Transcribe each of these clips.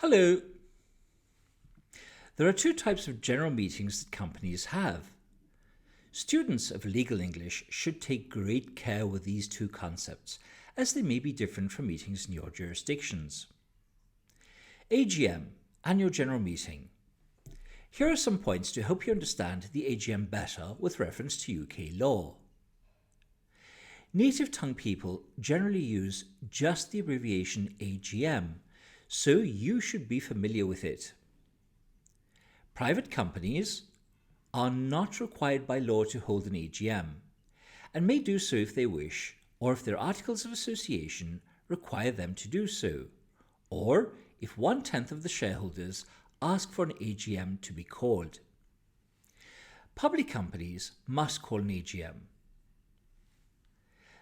Hello. There are two types of general meetings that companies have. Students of legal English should take great care with these two concepts, as they may be different from meetings in your jurisdictions. AGM, Annual General Meeting. Here are some points to help you understand the AGM better with reference to UK law. Native tongue people generally use just the abbreviation AGM, so you should be familiar with it. Private companies are not required by law to hold an AGM, and may do so if they wish, or if their articles of association require them to do so, or if 1/10 of the shareholders ask for an AGM to be called. Public companies must call an AGM.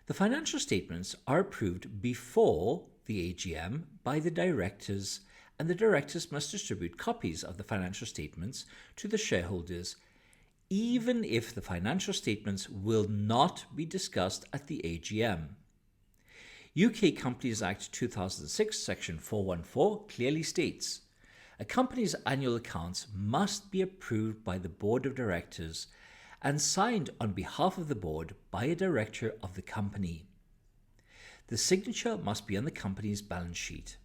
The financial statements are approved before the AGM by the directors, and the directors must distribute copies of the financial statements to the shareholders, even if the financial statements will not be discussed at the AGM. UK Companies Act 2006 Section 414 clearly states, a company's annual accounts must be approved by the Board of Directors and signed on behalf of the board by a director of the company. The signature must be on the company's balance sheet.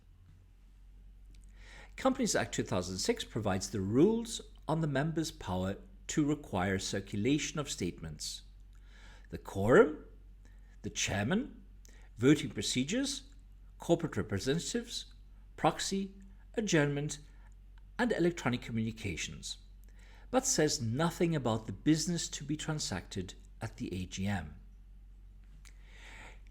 Companies Act 2006 provides the rules on the members' power to require circulation of statements. The quorum, the chairman, voting procedures, corporate representatives, proxy, adjournment, and electronic communications, but says nothing about the business to be transacted at the AGM.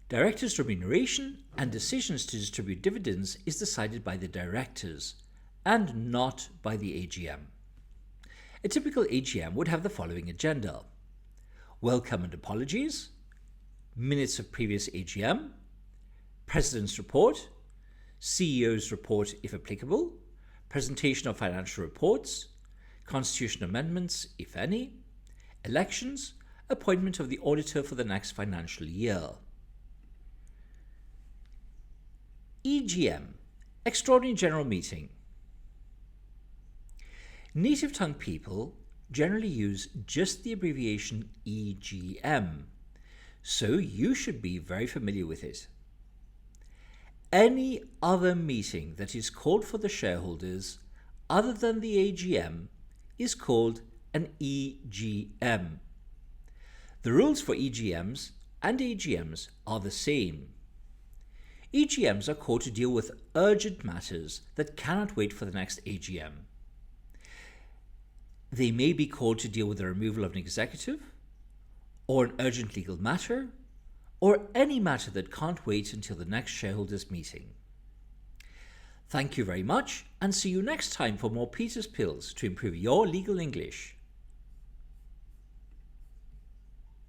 Directors' remuneration and decisions to distribute dividends is decided by the directors and not by the AGM. A typical AGM would have the following agenda: welcome and apologies, minutes of previous AGM, President's report, CEO's report if applicable, presentation of financial reports, constitution amendments, if any, elections, appointment of the auditor for the next financial year. EGM, Extraordinary General Meeting. Native tongue people generally use just the abbreviation EGM, so you should be very familiar with it. Any other meeting that is called for the shareholders other than the AGM is called an EGM. The rules for EGMs and AGMs are the same. EGMs are called to deal with urgent matters that cannot wait for the next AGM. They may be called to deal with the removal of an executive, or an urgent legal matter, or any matter that can't wait until the next shareholders meeting. Thank you very much, and see you next time for more Peter's Pills to improve your legal English.